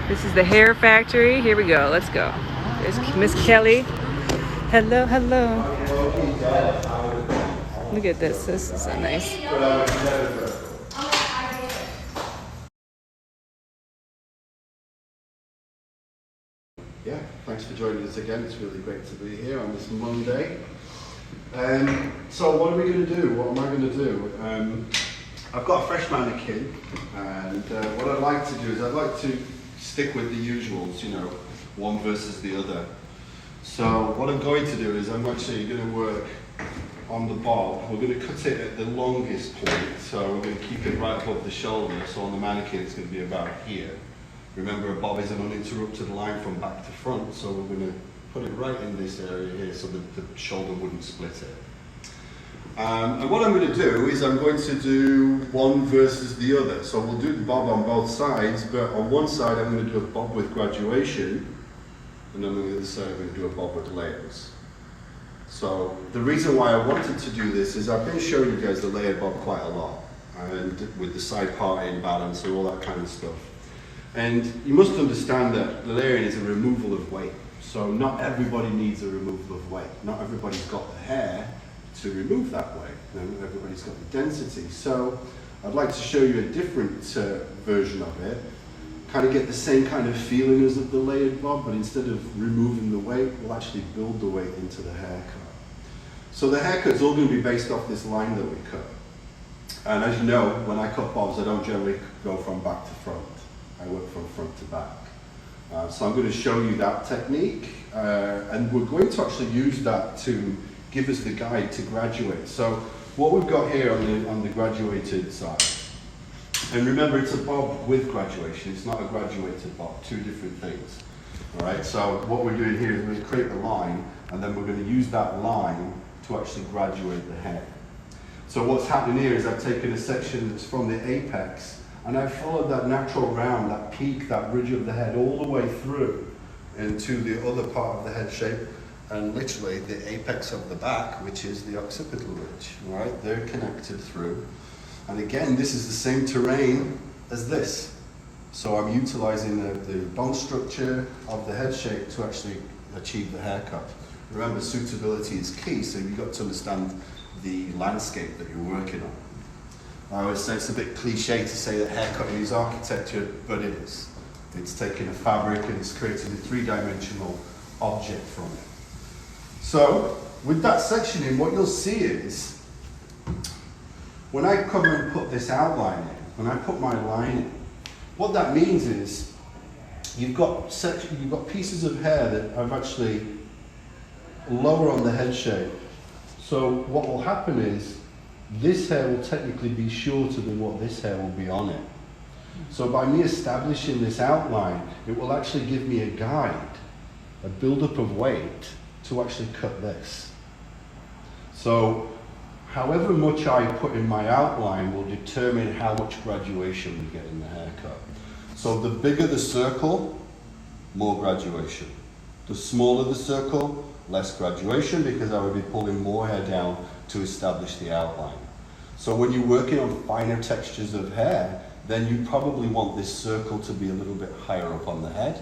This is the hair factory. Here we go. Let's go. There's Miss Kelly. Hello, hello. Look at this. This is so nice. Yeah, thanks for joining us again. It's really great to be here on this Monday. So what are we going to do? What am I going to do? I've got a fresh mannequin, and what I'd like to do is I'd like to stick with the usuals, you know, one versus the other. So what I'm going to do is I'm actually going to work on the bob. We're going to cut it at the longest point, so we're going to keep it right above the shoulder. So on the mannequin it's going to be about here. Remember, a bob is an uninterrupted line from back to front, so we're going to put it right in this area here so that the shoulder wouldn't split it. And what I'm going to do is I'm going to do one versus the other. So we'll do the bob on both sides, but on one side I'm going to do a bob with graduation, and then on the other side I'm going to do a bob with layers. So the reason why I wanted to do this is I've been showing you guys the layered bob quite a lot, and with the side parting, balance, and all that kind of stuff. And you must understand that the layering is a removal of weight. So not everybody needs a removal of weight. Not everybody's got the hair to remove that weight. Not everybody's got the density. So I'd like to show you a different version of it. Kind of get the same kind of feeling as the layered bob, but instead of removing the weight, we'll actually build the weight into the haircut. So the haircut's all going to be based off this line that we cut. And as you know, when I cut bobs, I don't generally go from back to front. I work from front to back. So I'm going to show you that technique, and we're going to actually use that to give us the guide to graduate. So what we've got here on the graduated side, and remember it's a bob with graduation, it's not a graduated bob, two different things. All right, so what we're doing here is we're going to create the line, and then we're going to use that line to actually graduate the hair. So what's happening here is I've taken a section that's from the apex, and I've followed that natural round, that peak, that ridge of the head all the way through into the other part of the head shape, and literally the apex of the back, which is the occipital ridge, right? They're connected through. And again, this is the same terrain as this. So I'm utilizing the bone structure of the head shape to actually achieve the haircut. Remember, suitability is key, so you've got to understand the landscape that you're working on. I always say it's a bit cliche to say that haircutting is architecture, but it is. It's taking a fabric and it's creating a three-dimensional object from it. So, with that section in, what you'll see is, when I come and put this outline in, when I put my line in, what that means is, you've got pieces of hair that are actually lower on the head shape. So what will happen is, this hair will technically be shorter than what this hair will be on it. So by me establishing this outline, it will actually give me a guide, a build-up of weight to actually cut this. So however much I put in my outline will determine how much graduation we get in the haircut. So the bigger the circle, more graduation. The smaller the circle, less graduation, because I would be pulling more hair down to establish the outline. So when you're working on finer textures of hair, then you probably want this circle to be a little bit higher up on the head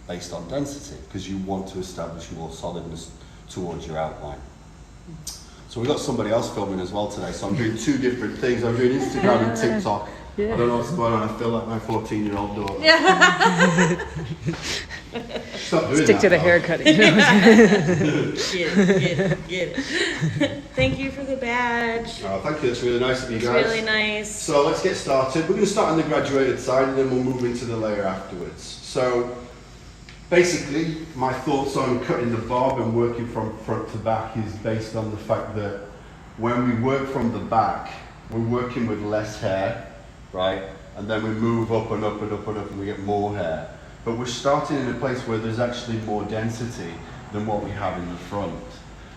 based on density, because you want to establish more solidness towards your outline. So we've got somebody else filming as well today, so I'm doing two different things. I'm doing Instagram and TikTok. Yeah. I don't know what's going on, I feel like my 14-year-old daughter. Stick to the haircut. Get it. Thank you for the badge. Oh, thank you, that's really nice of you guys. It's really nice. So let's get started. We're going to start on the graduated side and then we'll move into the layer afterwards. So basically, my thoughts on cutting the bob and working from front to back is based on the fact that when we work from the back, we're working with less hair, right? And then we move up and up and up and up and we get more hair. But we're starting in a place where there's actually more density than what we have in the front.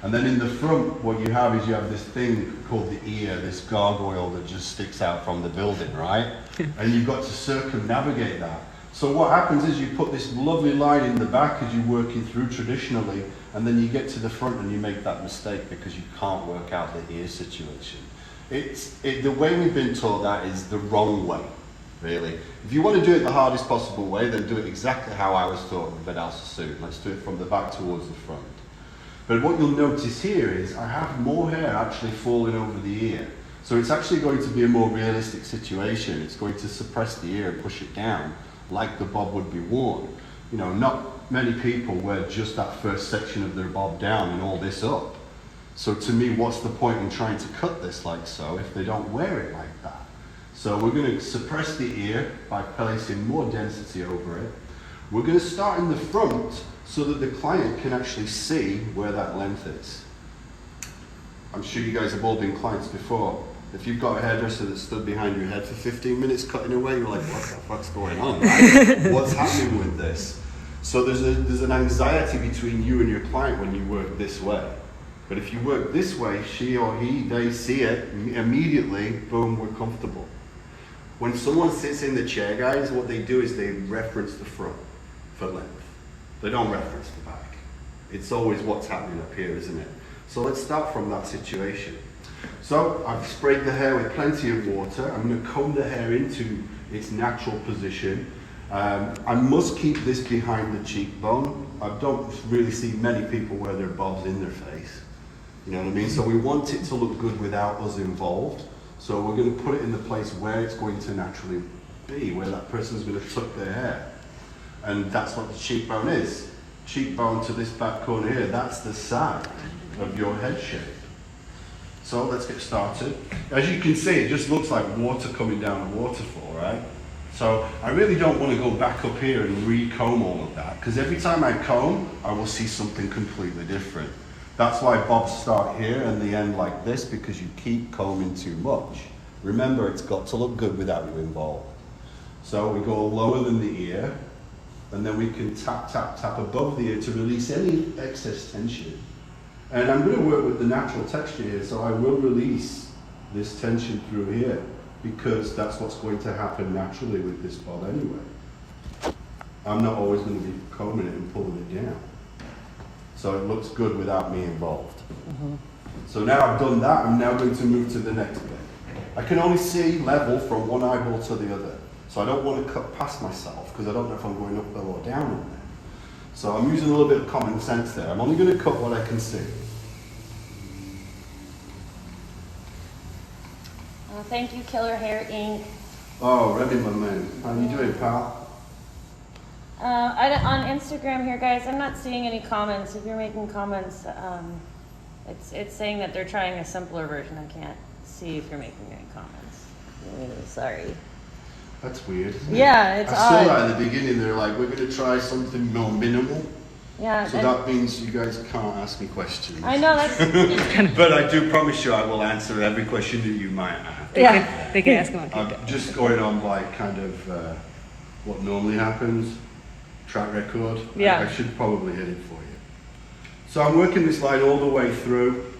And then in the front, what you have is you have this thing called the ear, this gargoyle that just sticks out from the building, right? And you've got to circumnavigate that. So what happens is you put this lovely line in the back as you're working through traditionally, and then you get to the front and you make that mistake because you can't work out the ear situation. The way we've been taught that is the wrong way. really. If you want to do it the hardest possible way, then do it exactly how I was taught with Bedal Sassoon. Let's do it from the back towards the front. But what you'll notice here is I have more hair actually falling over the ear. So it's actually going to be a more realistic situation. It's going to suppress the ear and push it down like the bob would be worn. You know, not many people wear just that first section of their bob down and all this up. So to me, what's the point in trying to cut this like so if they don't wear it like that? So we're going to suppress the ear by placing more density over it. We're going to start in the front so that the client can actually see where that length is. I'm sure you guys have all been clients before. If you've got a hairdresser that stood behind your head for 15 minutes cutting away, you're like, what the fuck's going on? Right? What's happening with this? So there's an anxiety between you and your client when you work this way. But if you work this way, she or he, they see it immediately, boom, we're comfortable. When someone sits in the chair, guys, what they do is they reference the front for length. They don't reference the back. It's always what's happening up here, isn't it? So let's start from that situation. So I've sprayed the hair with plenty of water. I'm going to comb the hair into its natural position. I must keep this behind the cheekbone. I don't really see many people wear their bobs in their face. You know what I mean? So we want it to look good without us involved. So we're going to put it in the place where it's going to naturally be, where that person's going to tuck their hair. And that's what the cheekbone is. Cheekbone to this back corner here, that's the side of your head shape. So let's get started. As you can see, it just looks like water coming down a waterfall, right? So I really don't want to go back up here and re-comb all of that, because every time I comb, I will see something completely different. That's why bobs start here and they end like this, because you keep combing too much. Remember, it's got to look good without you involved. So we go lower than the ear, and then we can tap, tap, tap above the ear to release any excess tension. And I'm going to work with the natural texture here, so I will release this tension through here, because that's what's going to happen naturally with this bob anyway. I'm not always going to be combing it and pulling it down. So it looks good without me involved. So now I've done that, I'm now going to move to the next bit. I can only see level from one eyeball to the other. So I don't want to cut past myself, because I don't know if I'm going up there or down on there. So I'm using a little bit of common sense there. I'm only going to cut what I can see. Thank you, Killer Hair Inc. Oh, Remy, my man. How you doing, pal? On Instagram here, guys, I'm not seeing any comments. If you're making comments, it's saying that they're trying a simpler version. I can't see if you're making any comments. Sorry. That's weird. Yeah, it's I odd. saw that at the beginning. They're like, we're going to try something more minimal. Yeah. So that means you guys can't ask me questions. I know that's. But I do promise you I will answer every question that you might have. They can ask them. I'm just going on like kind of what normally happens, track record. Yeah. I should probably hit it for you. So I'm working this line all the way through.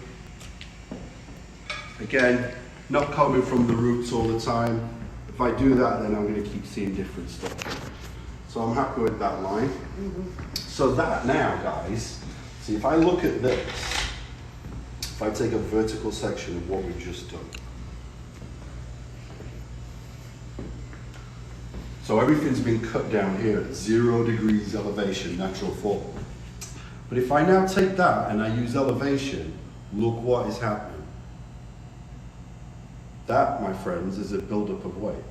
Again, not coming from the roots all the time. If I do that, then I'm going to keep seeing different stuff. So I'm happy with that line. So that now, guys, see if I look at this, if I take a vertical section of what we've just done. So everything's been cut down here at 0 degrees elevation, natural fall. But if I now take that and I use elevation, look what is happening. That, my friends, is a buildup of weight.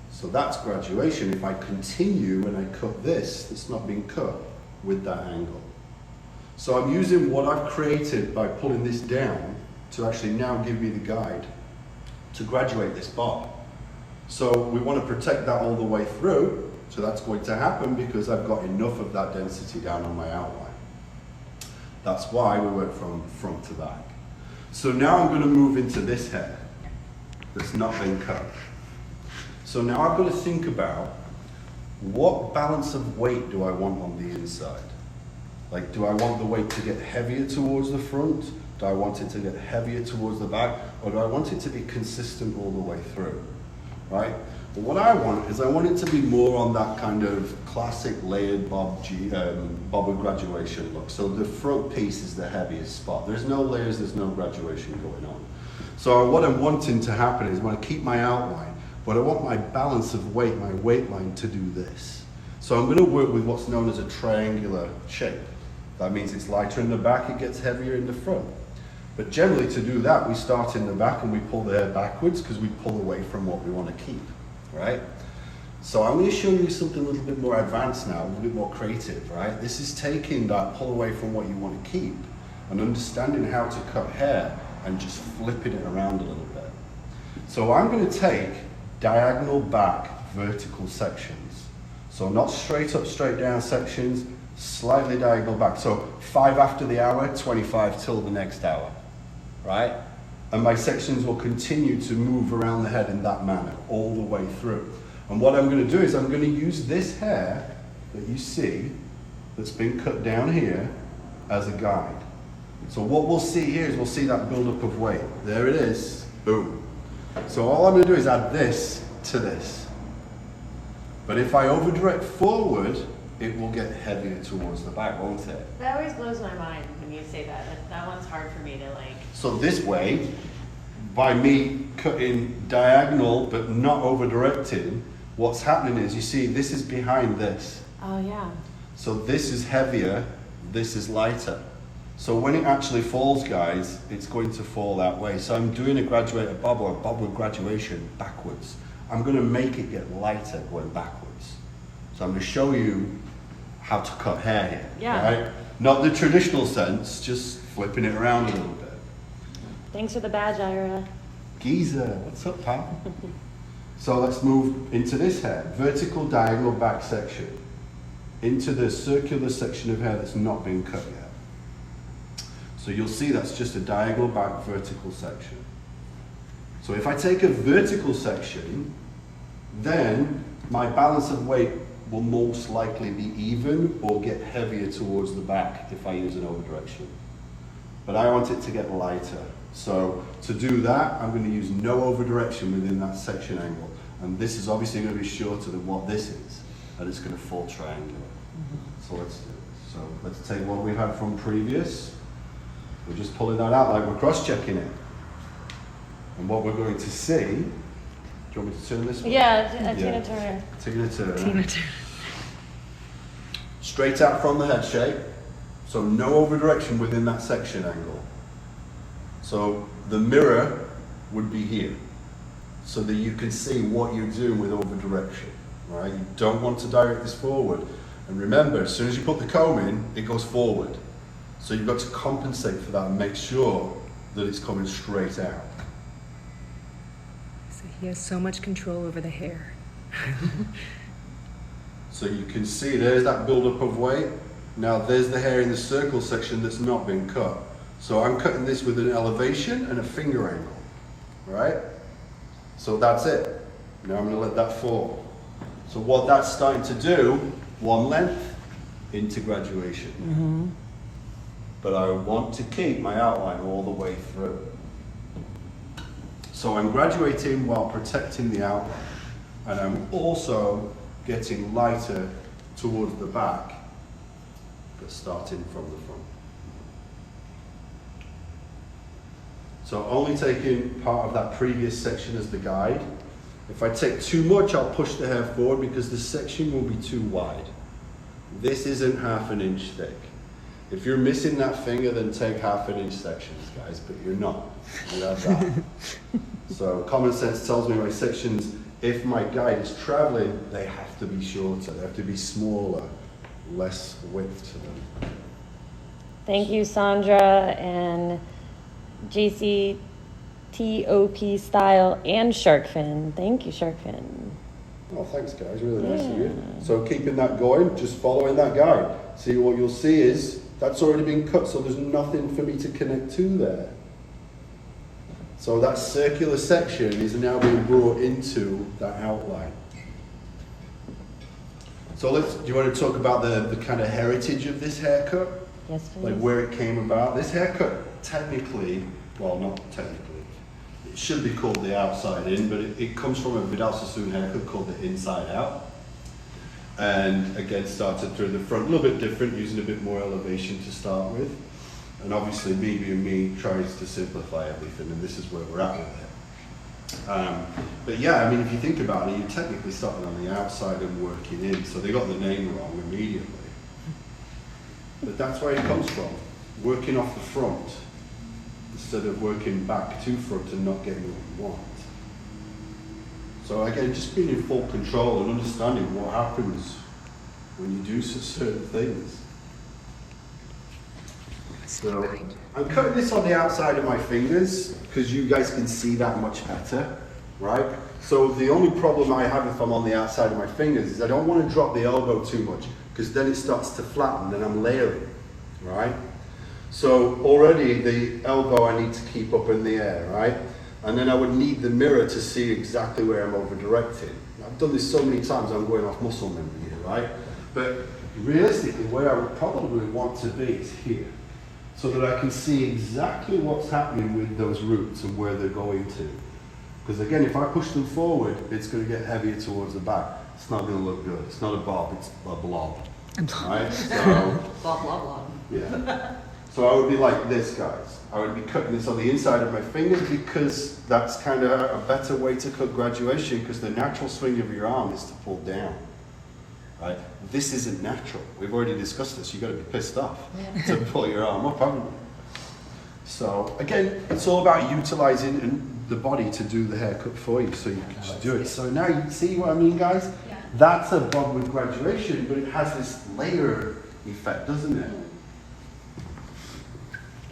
So that's graduation. If I continue and I cut this, it's not being cut with that angle. So I'm using what I've created by pulling this down to actually now give me the guide to graduate this bob. So we want to protect that all the way through. So that's going to happen because I've got enough of that density down on my outline. That's why we went from front to back. So now I'm going to move into this hair that's not been cut. So now I've got to think about what balance of weight do I want on the inside? Like, do I want the weight to get heavier towards the front? Do I want it to get heavier towards the back? Or do I want it to be consistent all the way through? Right? But what I want is I want it to be more on that kind of classic layered bob with graduation look. So the front piece is the heaviest spot. There's no layers, there's no graduation going on. So what I'm wanting to happen is when I keep my outline, but I want my balance of weight, my weight line to do this. So I'm going to work with what's known as a triangular shape. That means it's lighter in the back, it gets heavier in the front. But generally to do that, we start in the back and we pull the hair backwards because we pull away from what we want to keep, right? So I'm going to show you something a little bit more advanced now, a little bit more creative, right? This is taking that pull away from what you want to keep and understanding how to cut hair and just flipping it around a little bit. So I'm going to take diagonal back vertical sections. So not straight up, straight down sections, slightly diagonal back. So 5 after the hour, 25 till the next hour, right? And my sections will continue to move around the head in that manner all the way through. And what I'm going to do is I'm going to use this hair that you see that's been cut down here as a guide. So what we'll see here is we'll see that buildup of weight. There it is, boom. So all I'm going to do is add this to this. But if I over direct forward, it will get heavier towards the back, won't it? That always blows my mind when you say that. That one's hard for me to like. So this way, by me cutting diagonal but not over directing, what's happening is, you see, this is behind this. Oh yeah. So this is heavier, this is lighter. So when it actually falls, guys, it's going to fall that way. So I'm doing a graduated bob or a bob with graduation backwards. I'm going to make it get lighter going backwards. So I'm going to show you how to cut hair here. Yeah. Right? Not the traditional sense, just flipping it around a little bit. Thanks for the badge, Ira. Geezer, what's up, pal? So let's move into this hair. Vertical diagonal back section. Into the circular section of hair that's not been cut yet. So you'll see that's just a diagonal back vertical section. So if I take a vertical section, then my balance of weight will most likely be even or get heavier towards the back if I use an over direction. But I want it to get lighter. So to do that, I'm going to use no over direction within that section angle. And this is obviously going to be shorter than what this is. And it's going to fall triangular. So let's do it. So let's take what we had from previous. We're just pulling that out like we're cross-checking it. And what we're going to see, do you want me to turn this one? Yeah, Tina Turner. Tina Turner. Tina Turner. Straight out from the head shape. So no over direction within that section angle. So the mirror would be here. So that you can see what you're doing with over direction. Right? You don't want to direct this forward. And remember, as soon as you put the comb in, it goes forward. So you've got to compensate for that and make sure that it's coming straight out. So he has so much control over the hair. So you can see there's that buildup of weight. Now there's the hair in the circle section that's not been cut. So I'm cutting this with an elevation and a finger angle, right? So that's it. Now I'm gonna let that fall. So what that's starting to do, one length into graduation. Mm-hmm. But I want to keep my outline all the way through. So I'm graduating while protecting the outline. And I'm also getting lighter towards the back, but starting from the front. So only taking part of that previous section as the guide. If I take too much, I'll push the hair forward because the section will be too wide. This isn't 1/2 inch thick. If you're missing that finger, then take 1/2 inch sections, guys, but you're not. You have that. So common sense tells me my sections, if my guide is traveling, they have to be shorter, they have to be smaller, less width to them. Thank you, Sandra and JC TOP Style and Sharkfin. Thank you, Sharkfin. Oh, thanks guys, really nice of you. So keeping that going, just following that guide. See, what you'll see is, that's already been cut, so there's nothing for me to connect to there. So that circular section is now being brought into that outline. So do you want to talk about the kind of heritage of this haircut? Yes, please. Like where it came about? This haircut technically, well not technically, it should be called the outside in, but it comes from a Vidal Sassoon haircut called the inside out. And again, started through the front, a little bit different, using a bit more elevation to start with. And obviously, me being me tries to simplify everything, and this is where we're at with it. But yeah, I mean, if you think about it, you're technically starting on the outside and working in, so they got the name wrong immediately. But that's where it comes from, working off the front instead of working back to front and not getting what you want. So again, just being in full control and understanding what happens when you do certain things. So I'm cutting this on the outside of my fingers because you guys can see that much better, right? So the only problem I have if I'm on the outside of my fingers is I don't want to drop the elbow too much because then it starts to flatten and I'm layering, right? So already the elbow I need to keep up in the air, right? And then I would need the mirror to see exactly where I'm over-directing. I've done this so many times, I'm going off muscle memory here, right? But realistically, where I would probably want to be is here, so that I can see exactly what's happening with those roots and where they're going to. Because again, if I push them forward, it's going to get heavier towards the back. It's not going to look good. It's not a bob, it's a blob. Right? So, Blob, blob, blob. yeah. So I would be like this, guys. I would be cutting this on the inside of my fingers because that's kind of a better way to cut graduation, because the natural swing of your arm is to pull down. Right? This isn't natural. We've already discussed this. You've got to be pissed off to pull your arm up, haven't you? So again, it's all about utilizing the body to do the haircut for you, so you can just do it. So now you see what I mean, guys? Yeah. That's a bob with graduation, but it has this layer effect, doesn't it?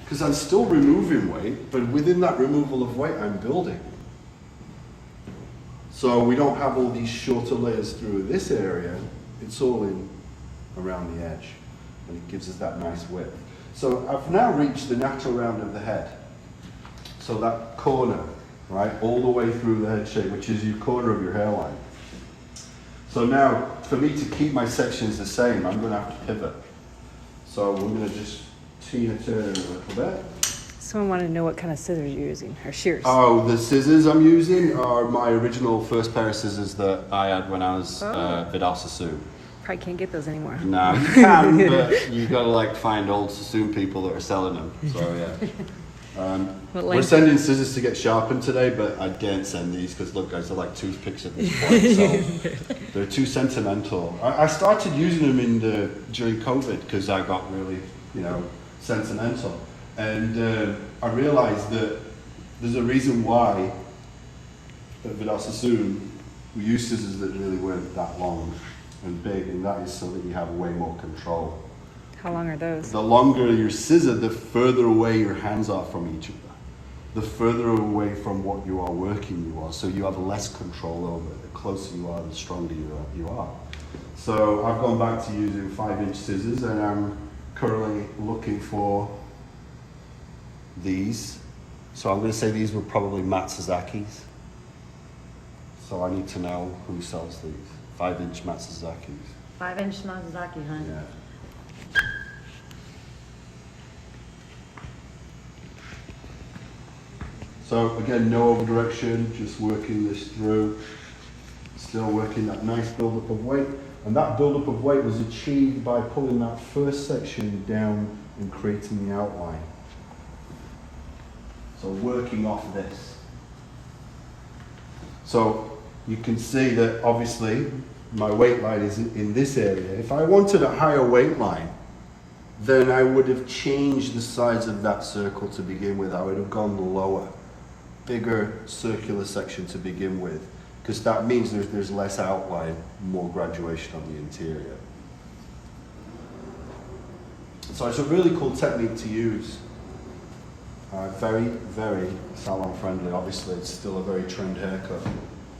Because I'm still removing weight, but within that removal of weight, I'm building. So we don't have all these shorter layers through this area. It's all in around the edge, and it gives us that nice width. So I've now reached the natural round of the head. So that corner, right, all the way through the head shape, which is your corner of your hairline. So now, for me to keep my sections the same, I'm going to have to pivot. So we're going to just turn it a little bit. Someone wanted to know what kind of scissors you're using, or shears. Oh, the scissors I'm using are my original first pair of scissors that I had when I was Vidal Sassoon. Probably can't get those anymore. No, you can, but you got to like find old Sassoon people that are selling them. So yeah. We're sending scissors to get sharpened today, but I daren't send these because look, guys, they're like toothpicks at this point. So they're too sentimental. I started using them during COVID because I got really, sentimental. And I realized that there's a reason why at Vidal Sassoon we use scissors that really weren't that long and big, and that is so that you have way more control. How long are those? The longer your scissor, the further away your hands are from each other. The further away from what you are working you are, so you have less control over it. The closer you are, the stronger you are. So I've gone back to using 5-inch scissors, and I'm currently looking for these. So I'm going to say these were probably Matsuzaki's. So I need to know who sells these. 5-inch Matsuzaki's. 5-inch Mazaki, huh? Yeah. So again, no over direction, just working this through. Still working that nice build-up of weight. And that build-up of weight was achieved by pulling that first section down and creating the outline. So working off this. So you can see that obviously my weight line is in this area. If I wanted a higher weight line, then I would have changed the size of that circle to begin with. I would have gone lower, bigger circular section to begin with, because that means there's less outline, more graduation on the interior. So it's a really cool technique to use. Very, very salon friendly. Obviously, it's still a very trend haircut.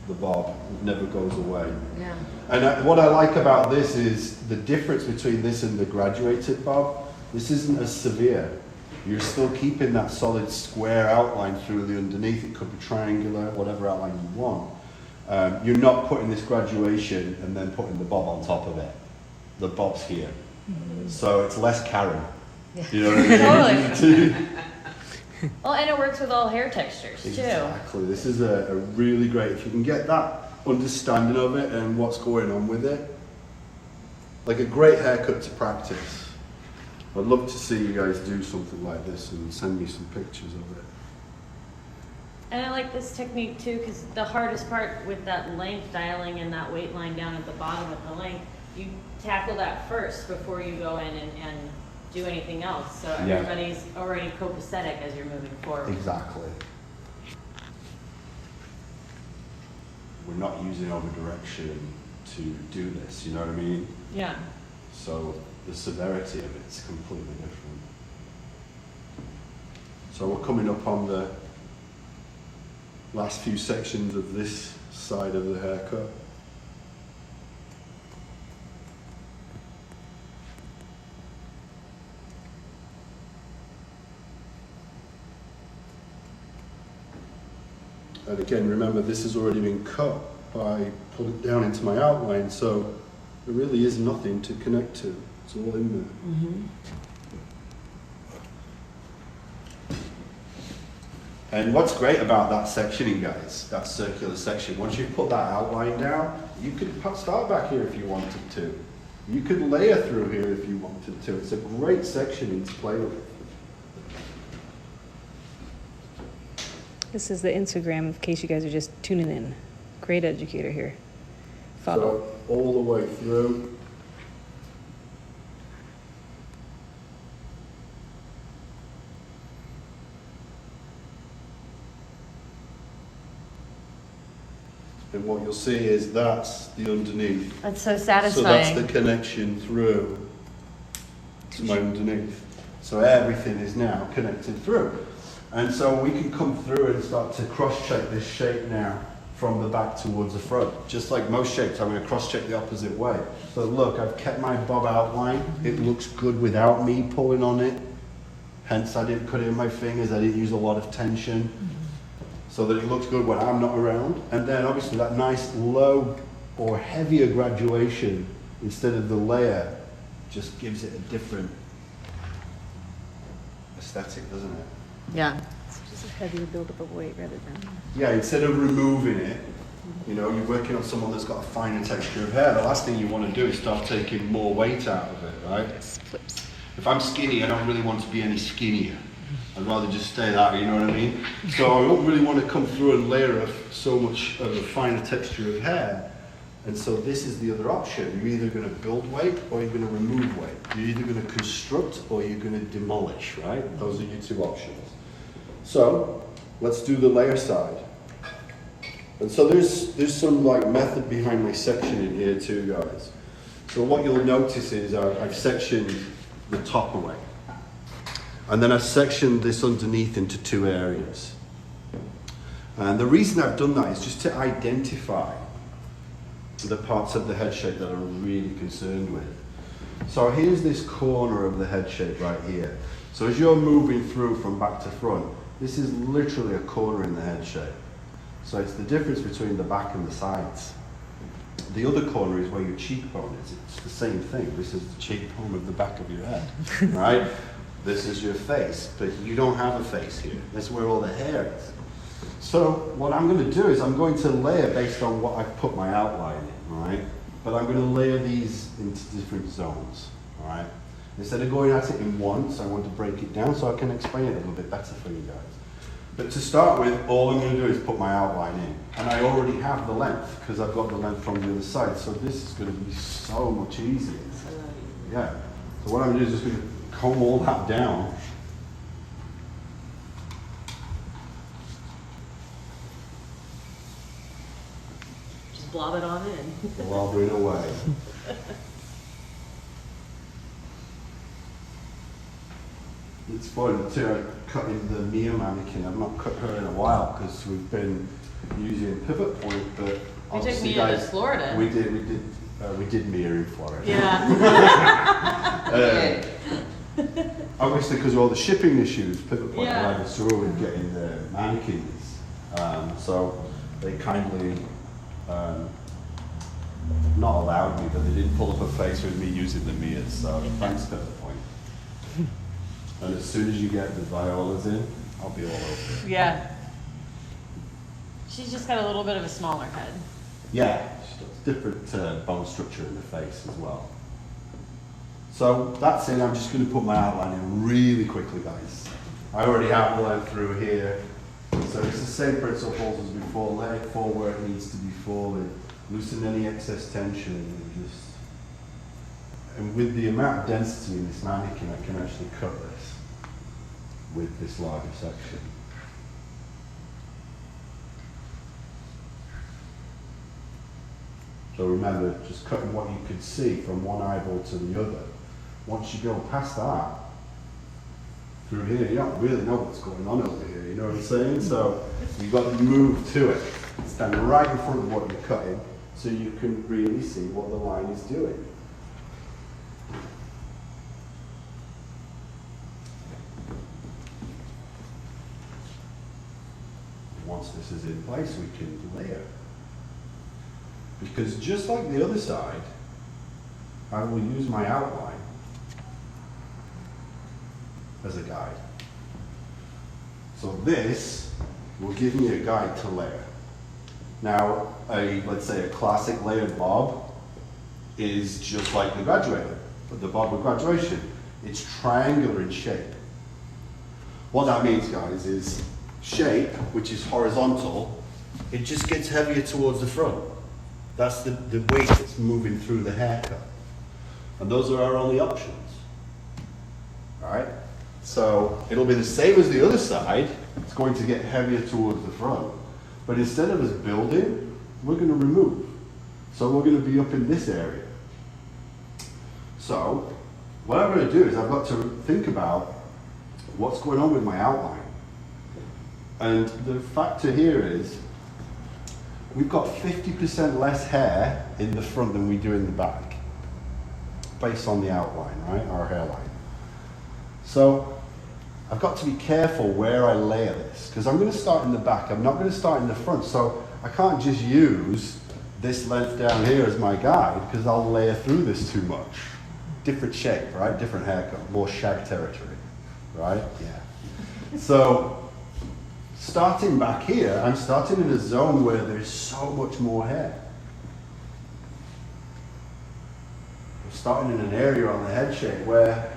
The bob, it never goes away. Yeah. And what I like about this is the difference between this and the graduated bob. This isn't as severe. You're still keeping that solid square outline through the underneath. It could be triangular, whatever outline you want. You're not putting this graduation and then putting the bob on top of it. The bob's here. Mm-hmm. So it's less Karen. Yeah. You know what I mean? Totally. Well, and it works with all hair textures too. Exactly. This is a really great, if you can get that understanding of it and what's going on with it, like a great haircut to practice. I'd love to see you guys do something like this and send me some pictures of it. And I like this technique too, because the hardest part with that length, dialing in that weight line down at the bottom with the length, you tackle that first before you go in and do anything else. So everybody's already copacetic as you're moving forward. Exactly. We're not using over direction to do this, you know what I mean? Yeah. So the severity of it's completely different. So we're coming up on the last few sections of this side of the haircut. And again, remember, this has already been cut by pulling it down into my outline, so there really is nothing to connect to. It's all in there. Mm-hmm. And what's great about that sectioning, guys, that circular section, once you put that outline down, you could start back here if you wanted to. You could layer through here if you wanted to. It's a great sectioning to play with. This is the Instagram, in case you guys are just tuning in. Great educator here. Follow. So all the way through. And what you'll see is that's the underneath. That's so So satisfying. that's the connection through to my underneath. So everything is now connected through. And so we can come through and start to cross-check this shape now from the back towards the front. Just like most shapes, I'm going to cross-check the opposite way. So look, I've kept my bob outline. It looks good without me pulling on it. Hence, I didn't cut it in my fingers. I didn't use a lot of tension. So that it looks good when I'm not around. And then obviously that nice low or heavier graduation instead of the layer just gives it a different aesthetic, doesn't it? Yeah. It's just a heavier buildup of weight rather than... Yeah, instead of removing it, you know, you're working on someone that's got a finer texture of hair. The last thing you want to do is start taking more weight out of it, right? Flips. If I'm skinny, I don't really want to be any skinnier. I'd rather just stay that, you know what I mean? So I don't really want to come through and layer so much of a finer texture of hair. And so this is the other option. You're either going to build weight or you're going to remove weight. You're either going to construct or you're going to demolish, right? Those are your two options. So let's do the layer side. And so there's some like method behind my sectioning here too, guys. So what you'll notice is I've sectioned the top away. And then I've sectioned this underneath into two areas. And the reason I've done that is just to identify the parts of the head shape that I'm really concerned with. So here's this corner of the head shape right here. So as you're moving through from back to front, this is literally a corner in the head shape. So it's the difference between the back and the sides. The other corner is where your cheekbone is. It's the same thing. This is the cheekbone of the back of your head, right? This is your face, but you don't have a face here. That's where all the hair is. So what I'm going to do is I'm going to layer based on what I've put my outline in, right? But I'm going to layer these into different zones, all right? Instead of going at it in once, I want to break it down so I can explain it a little bit better for you guys. But to start with, all I'm going to do is put my outline in. And I already have the length, because I've got the length from the other side. So this is going to be so much easier. Yeah. So what I'm going to do is just going to comb all that down. Just blob it on in. Blob it away. It's fun too, cutting the Mia mannequin. I've not cut her in a while because we've been using pivot point, but We took obviously, Mia to guys, Florida. we did Mia in Florida. Yeah. Obviously, because of all the shipping issues, pivot point Yeah. had a struggle with getting the mannequins, so they kindly not allowed me, but they did pull up a face with me using the Mias. So thanks, pivot point. And as soon as you get the violas in, I'll be all over it. Yeah. She's just got a little bit of a smaller head. Yeah, different bone structure in the face as well. So that's it. I'm just going to put my outline in really quickly, guys. I already have the length through here, so So it's the same principles as before. Let it fall where it needs to be falling. Loosen any excess tension and with the amount of density in this mannequin, I can actually cut this with this larger section. So remember, just cutting what you could see from one eyeball to the other. Once you go past that, through here, you don't really know what's going on over here, you know what I'm saying? So you've got to move to it. Stand right in front of what you're cutting so you can really see what the line is doing. Once this is in place, we can layer. Because just like the other side, I will use my outline as a guide. So this will give me a guide to layer. Now, let's say a classic layered bob is just like the graduator, but the bob with graduation. It's triangular in shape. What that means, guys, is shape, which is horizontal, it just gets heavier towards the front. That's the weight that's moving through the haircut. And those are our only options. All right? So it'll be the same as the other side. It's going to get heavier towards the front. But instead of us building, we're going to remove. So we're going to be up in this area. So what I'm going to do is I've got to think about what's going on with my outline. And the factor here is we've got 50% less hair in the front than we do in the back, based on the outline, right, our hairline. So I've got to be careful where I layer this, because I'm going to start in the back. I'm not going to start in the front, so I can't just use this length down here as my guide, because I'll layer through this too much. Different shape, right, different haircut, more shag territory, right, yeah. So starting back here, I'm starting in a zone where there's so much more hair. I'm starting in an area on the head shape where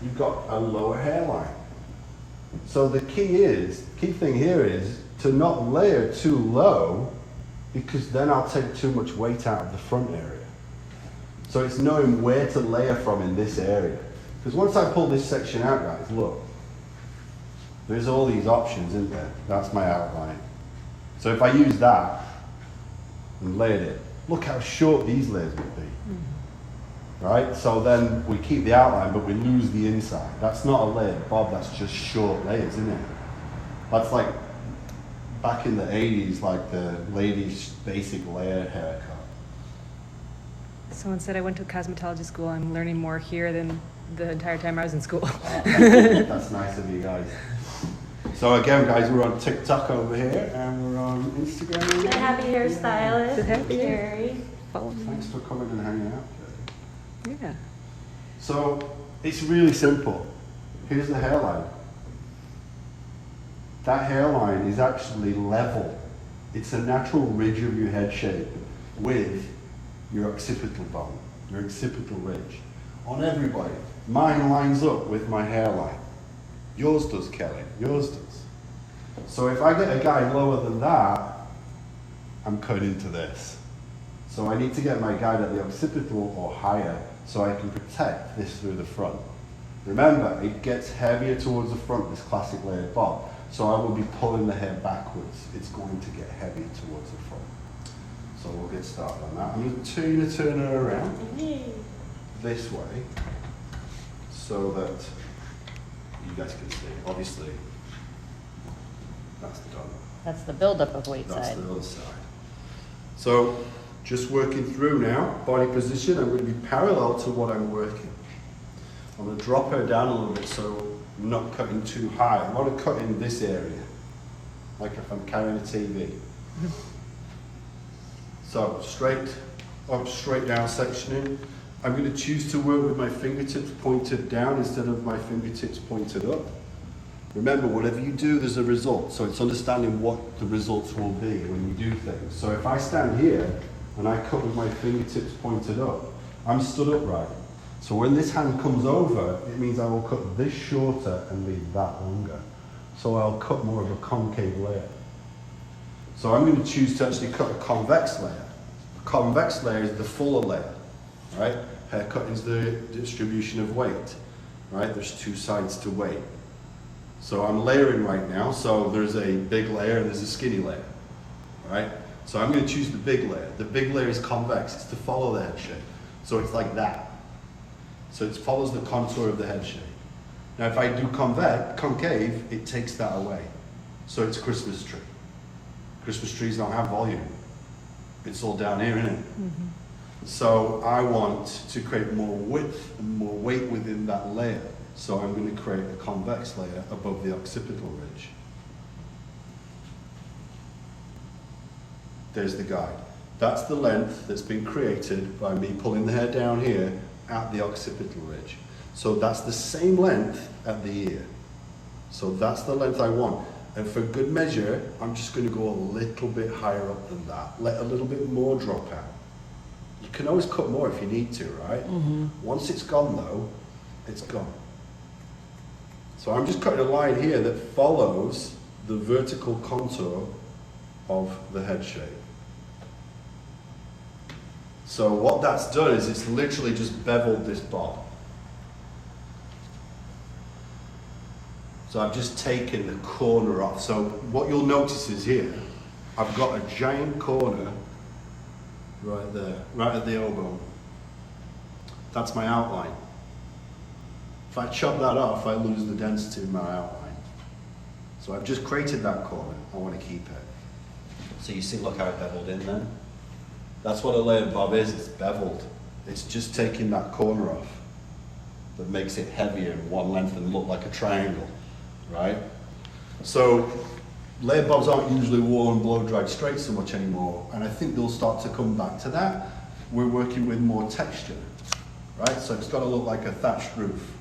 you've got a lower hairline. So the key thing here is to not layer too low, because then I'll take too much weight out of the front area. So it's knowing where to layer from in this area. Because once I pull this section out, guys, look, there's all these options, isn't there? That's my outline. So if I use that and layered it, look how short these layers would be. Right? So then we keep the outline, but we lose the inside. That's not a layered bob, that's just short layers, isn't it? That's like back in the 80s, like the ladies' basic layer haircut. Someone said I went to a cosmetology school. I'm learning more here than the entire time I was in school. That's nice of you guys. So again, guys, we're on TikTok over here, and we're on Instagram. The happy hairstylist. The happy Carrie. Follow me. Thanks for coming and hanging out, Carrie. Yeah. So it's really simple. Here's the hairline. That hairline is actually level. It's a natural ridge of your head shape with your occipital bone, your occipital ridge. On everybody, mine lines up with my hairline. Yours does, Kelly. Yours does. So if I get a guy lower than that, I'm cut into this. So I need to get my guide at the occipital or higher so I can protect this through the front. Remember, it gets heavier towards the front, this classic layered bob. So I will be pulling the hair backwards. It's going to get heavy towards the front. So we'll get started on that. I'm going to turn her around this way so that you guys can see. Obviously, that's done. That's the buildup of weight That's side. the other side. So just working through now, body position. I'm going to be parallel to what I'm working. I'm going to drop her down a little bit so I'm not cutting too high. I want to cut in this area, like if I'm carrying a TV. So straight up, straight down sectioning. I'm going to choose to work with my fingertips pointed down instead of my fingertips pointed up. Remember, whatever you do, there's a result. So it's understanding what the results will be when you do things. So if I stand here and I cut with my fingertips pointed up, I'm stood upright. So when this hand comes over, it means I will cut this shorter and leave that longer. So I'll cut more of a concave layer. So I'm going to choose to actually cut a convex layer. A convex layer is the fuller layer, right? Haircut is the distribution of weight, right? There's two sides to weight. So I'm layering right now, so there's a big layer and there's a skinny layer, right? So I'm going to choose the big layer. The big layer is convex, it's to follow the head shape. So it's like that. So it follows the contour of the head shape. Now if I do concave, it takes that away. So it's Christmas tree. Christmas trees don't have volume. It's all down here, isn't it? Mm-hmm. So I want to create more width and more weight within that layer. So I'm going to create a convex layer above the occipital ridge. There's the guide. That's the length that's been created by me pulling the hair down here at the occipital ridge. So that's the same length at the ear. So that's the length I want. And for good measure, I'm just going to go a little bit higher up than that. Let a little bit more drop out. You can always cut more if you need to, right? Mm-hmm. Once it's gone though, it's gone. So I'm just cutting a line here that follows the vertical contour of the head shape. So what that's done is it's literally just beveled this bob. So I've just taken the corner off. So what you'll notice is here, I've got a giant corner right there, right at the elbow. That's my outline. If I chop that off, I lose the density of my outline. So I've just created that corner. I want to keep it. So you see, look how it beveled in then? That's what a layered bob is, it's beveled. It's just taking that corner off that makes it heavier in one length and look like a triangle, right? So layered bobs aren't usually worn blow dried straight so much anymore, and I think they'll start to come back to that. We're working with more texture, right? So it's got to look like a thatched roof,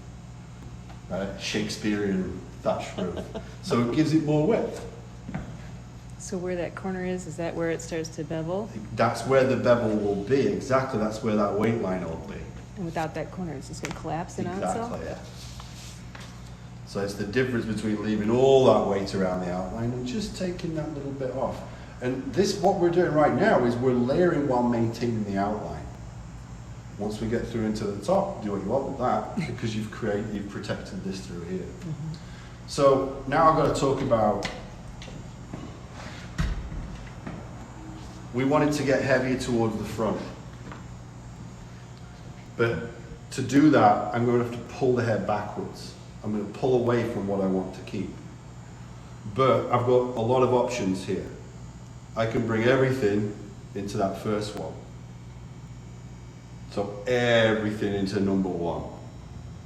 right? Shakespearean thatched roof. So it gives it more width. So where that corner is that where it starts to bevel? That's where the bevel will be, exactly. That's where that weight line will be. And without that corner, it's just going to collapse in on itself? Exactly, yeah. So it's the difference between leaving all that weight around the outline and just taking that little bit off. And this, what we're doing right now is we're layering while maintaining the outline. Once we get through into the top, do what you want with that, because you've protected this through here. Mm-hmm. So now I've got to talk about, we want it to get heavier towards the front. But to do that, I'm going to have to pull the hair backwards. I'm going to pull away from what I want to keep. But I've got a lot of options here. I can bring everything into that first one. So everything into number one.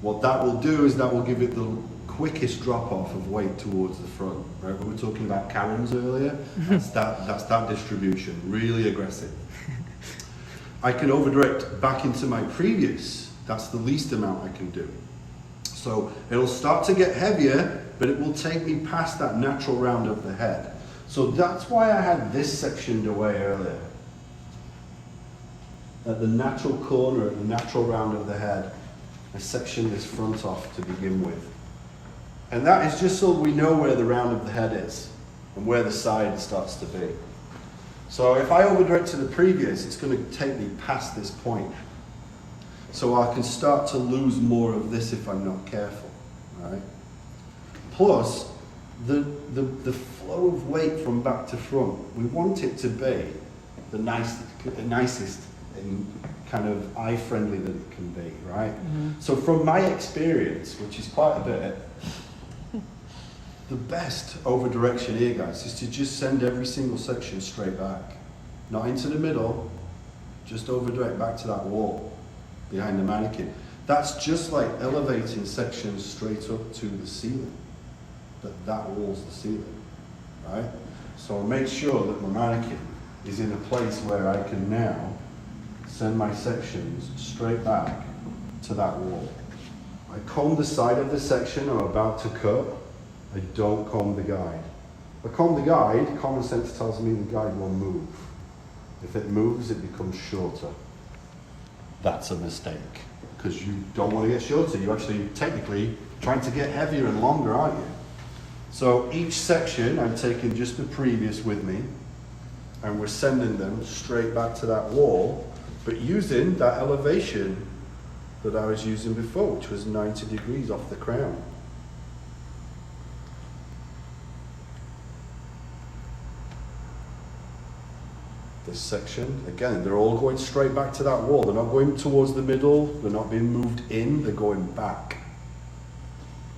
What that will do is that will give it the quickest drop off of weight towards the front. Right? We were talking about Karens earlier. That's that distribution, really aggressive. I can overdirect back into my previous. That's the least amount I can do. So it'll start to get heavier, but it will take me past that natural round of the head. So that's why I had this sectioned away earlier. At the natural corner, at the natural round of the head, I sectioned this front off to begin with. And that is just so we know where the round of the head is and where the side starts to be. So if I overdirect to the previous, it's going to take me past this point. So I can start to lose more of this if I'm not careful, right? Plus, the flow of weight from back to front, we want it to be the nicest and kind of eye-friendly that it can be, right? Mm-hmm. So from my experience, which is quite a bit, the best over-direction here, guys, is to just send every single section straight back. Not into the middle, just over-direct back to that wall behind the mannequin. That's just like elevating sections straight up to the ceiling. That wall's the ceiling, right? So make sure that my mannequin is in a place where I can now send my sections straight back to that wall. I comb the side of the section I'm about to cut. I don't comb the guide. If I comb the guide, common sense tells me the guide will move. If it moves, it becomes shorter. That's a mistake, because you don't want to get shorter. You're actually technically trying to get heavier and longer, aren't you? So each section, I'm taking just the previous with me, and we're sending them straight back to that wall, but using that elevation that I was using before, which was 90 degrees off the crown. This section, again, they're all going straight back to that wall. They're not going towards the middle, they're not being moved in, they're going back.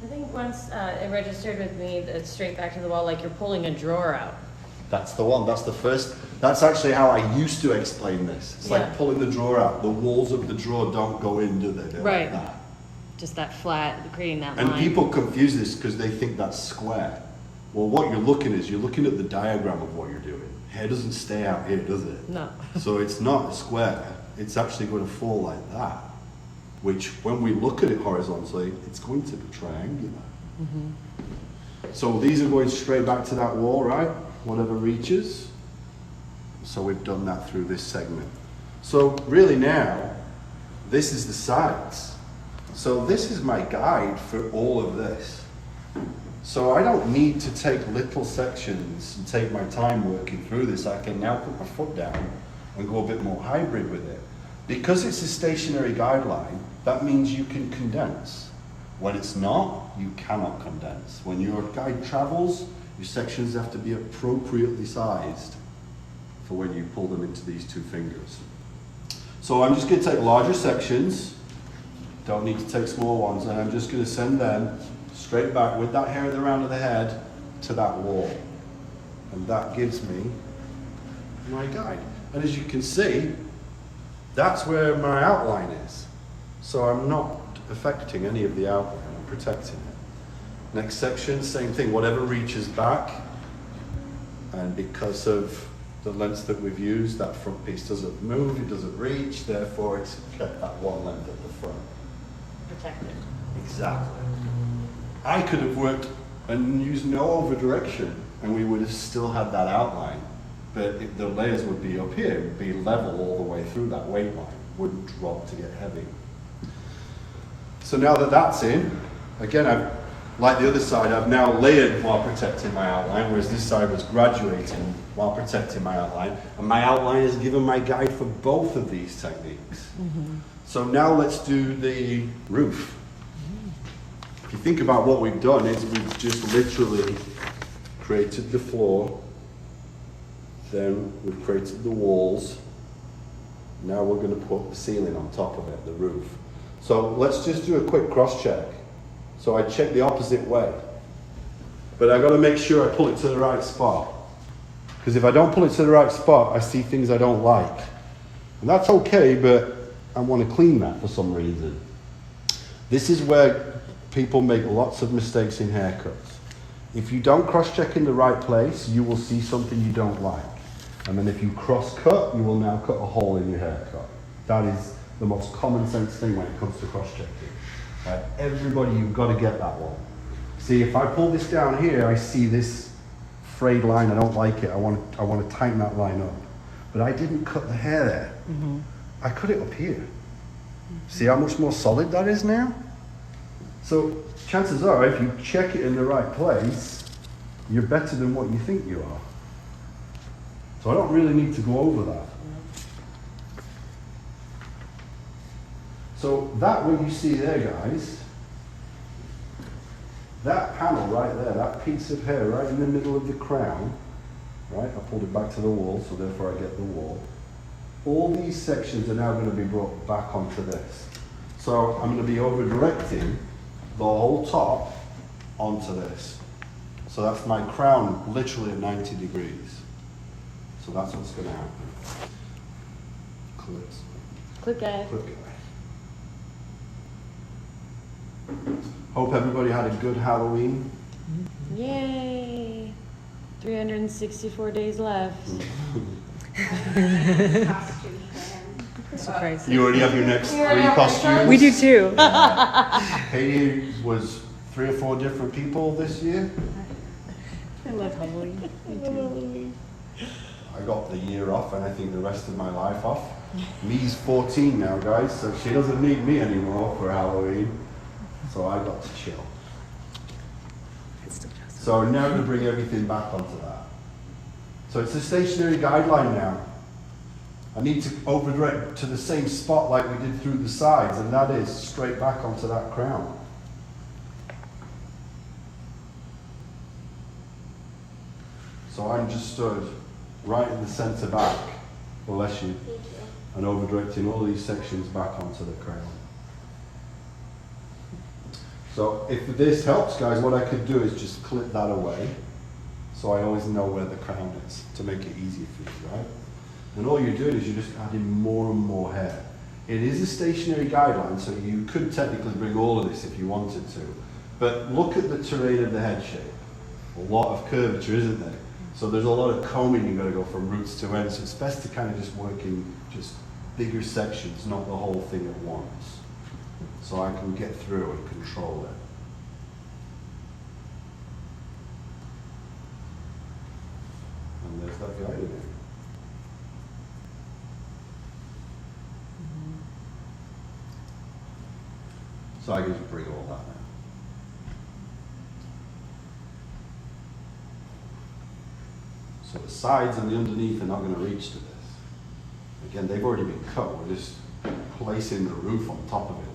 I think once it registered with me that straight back to the wall, like you're pulling a drawer out. That's the one, that's the first, that's actually how I used to explain this. It's like pulling the drawer out. The walls of the drawer don't go in, do they? They're right. like that. Just that flat, creating that And line. people confuse this because they think that's square. Well, what you're looking at the diagram of what you're doing. Hair doesn't stay out here, does it? No. So it's not a square, it's actually going to fall like that, which when we look at it horizontally, it's going to be triangular. Mm-hmm. So these are going straight back to that wall, right? Whatever reaches. So we've done that through this segment. So really now, this is the sides. So this is my guide for all of this. So I don't need to take little sections and take my time working through this. I can now put my foot down and go a bit more hybrid with it. Because it's a stationary guideline, that means you can condense. When it's not, you cannot condense. When your guide travels, your sections have to be appropriately sized for when you pull them into these two fingers. So I'm just going to take larger sections, don't need to take small ones, and I'm just going to send them straight back with that hair at the round of the head to that wall. And that gives me my guide. And as you can see, that's where my outline is. So I'm not affecting any of the outline, I'm protecting it. Next section, same thing, whatever reaches back. And because of the lengths that we've used, that front piece doesn't move, it doesn't reach, therefore it's kept that one length at the front. Protected. Exactly. I could have worked and used no over direction and we would have still had that outline, but the layers would be up here, it would be level all the way through that weight line, wouldn't drop to get heavy. So now that that's in, again, like the other side, I've now layered while protecting my outline, whereas this side was graduating while protecting my outline, and my outline is given my guide for both of these techniques. Mm-hmm. So now let's do the roof. If you think about what we've done, is we've just literally created the floor, then we've created the walls, now we're going to put the ceiling on top of it, the roof. So let's just do a quick cross check. So I check the opposite way, but I got to make sure I pull it to the right spot, because if I don't pull it to the right spot, I see things I don't like, and that's okay, but I want to clean that for some reason. This is where people make lots of mistakes in haircuts. If you don't cross-check in the right place, you will see something you don't like. And then if you cross-cut, you will now cut a hole in your haircut. That is the most common sense thing when it comes to cross-checking. Right? Everybody, you've got to get that one. See, if I pull this down here, I see this frayed line, I don't like it, I want to tighten that line up. But I didn't cut the hair there. Mm-hmm. I cut it up here. Mm-hmm. See how much more solid that is now? So chances are, if you check it in the right place, you're better than what you think you are. So I don't really need to go over that. So that what you see there, guys, that panel right there, that piece of hair right in the middle of the crown, right, I pulled it back to the wall, so therefore I get the wall. All these sections are now going to be brought back onto this. So I'm going to be over-directing the whole top onto this. So that's my crown literally at 90 degrees. So that's what's going to happen. Clips. Clip guy. Clip guy. Hope everybody had a good Halloween. Yay! 364 days left. Surprise. You already have your next 3 costumes? We do too. Katie was 3 or 4 different people this year. I love Halloween. Me too. I got the year off and I think the rest of my life off. Me's 14 now, guys, so she doesn't need me anymore for Halloween. So I got to chill. So now I'm going to bring everything back onto that. So it's a stationary guideline now. I need to overdirect to the same spot like we did through the sides, and that is straight back onto that crown. So I'm just stood right in the centre back, bless you, and over-directing all these sections back onto the crown. So if this helps, guys, what I could do is just clip that away, so I always know where the crown is, to make it easier for you, right? And all you're doing is you're just adding more and more hair. It is a stationary guideline, so you could technically bring all of this if you wanted to, but look at the terrain of the head shape. A lot of curvature, isn't there? So there's a lot of combing you've got to go from roots to ends, so it's best to kind of just work in just bigger sections, not the whole thing at once. So I can get through and control it. And there's that guy in there. So I can just bring all that now. So the sides and the underneath are not going to reach to this. Again, they've already been cut. We're just placing the roof on top of it now.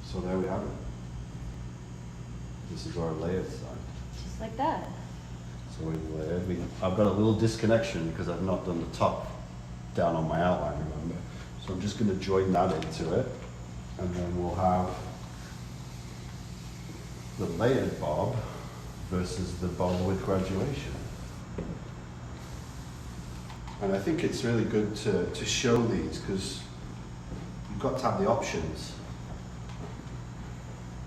So there we have it. This is our layered side. Just like that. So we've layered. I've got a little disconnection because I've not done the top down on my outline, remember? So I'm just going to join that into it. And then we'll have the layered bob versus the bob with graduation. And I think it's really good to show these because you've got to have the options.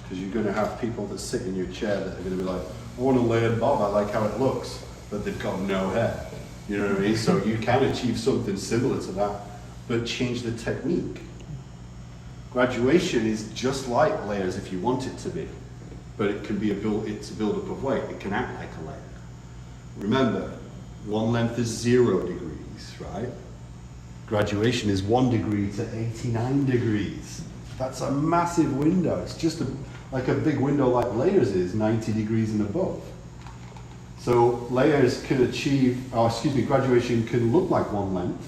Because you're going to have people that sit in your chair that are going to be like, I want a layered bob, I like how it looks, but they've got no hair. You know what I mean? So you can achieve something similar to that, but change the technique. Graduation is just like layers if you want it to be, but it can be it's a build-up of weight. It can act like a layer. Remember, one length is 0 degrees, right? Graduation is 1 degree to 89 degrees. That's a massive window. It's just like a big window like layers is, 90 degrees and above. So layers can graduation can look like one length,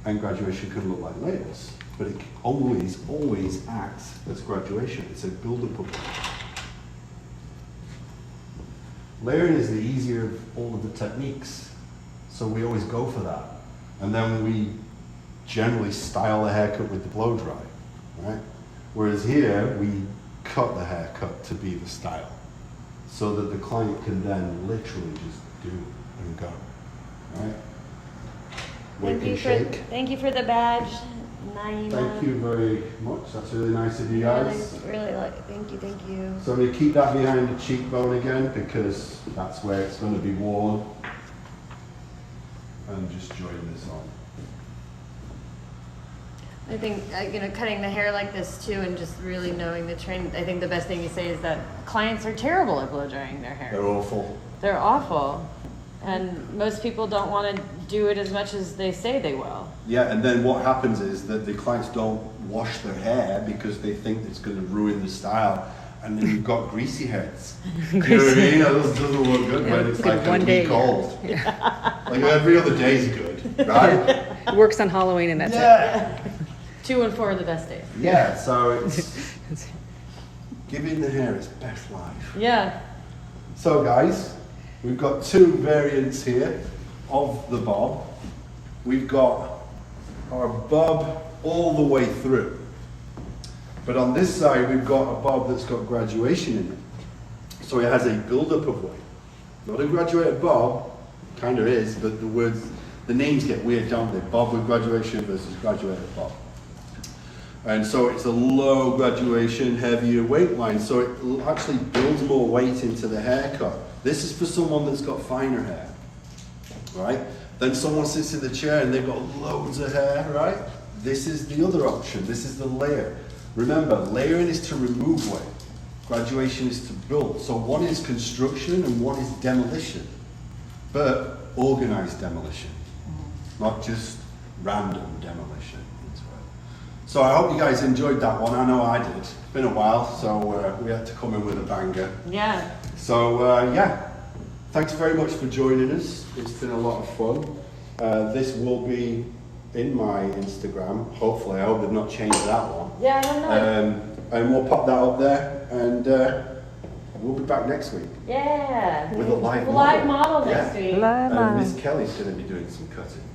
and graduation can look like layers. But it always acts as graduation. It's a build-up of layering is the easier of all of the techniques, so we always go for that. And then we generally style the haircut with the blow dry, right? Whereas here, we cut the haircut to be the style, so that the client can then literally just do and go, right? Thank you for the badge, Naima. Thank you very much. That's really nice of you guys. Really like. Thank you. So I'm going to keep that behind the cheekbone again because that's where it's going to be worn. And just join this on. I think cutting the hair like this too, and just really knowing the trend. I think the best thing you say is that clients are terrible at blow drying their hair. They're awful. They're awful. And most people don't want to do it as much as they say they will. Yeah, and then what happens is that the clients don't wash their hair because they think it's going to ruin the style. And then you've got greasy heads. You know what I mean? It doesn't look good when it's like a week old. Yeah. Like every other day is good, right? It works on Halloween and that's it. Yeah. 2 and 4 are the best days. Yeah, so it's giving the hair its best life. Yeah. So guys, we've got 2 variants here of the bob. We've got our bob all the way through. But on this side, we've got a bob that's got graduation in it. So it has a build-up of weight. Not a graduated bob, kind of is, but the names get weird, don't they? Bob with graduation versus graduated bob. And so it's a low graduation, heavier weight line. So it actually builds more weight into the haircut. This is for someone that's got finer hair, right? Then someone sits in the chair and they've got loads of hair, right? This is the other option. This is the layer. Remember, layering is to remove weight. Graduation is to build. So one is construction and one is demolition, but organized demolition, not just random demolition. So I hope you guys enjoyed that one. I know I did. It's been a while, so we had to come in with a banger. Yeah. So yeah, thanks very much for joining us. It's been a lot of fun. This will be in my Instagram, hopefully. I hope they've not changed that one. Yeah, I don't know. And we'll pop that up there, and we'll be back next week. Yeah. With a live model model. next week. Live And model. Miss Kelly's going to be doing some cutting.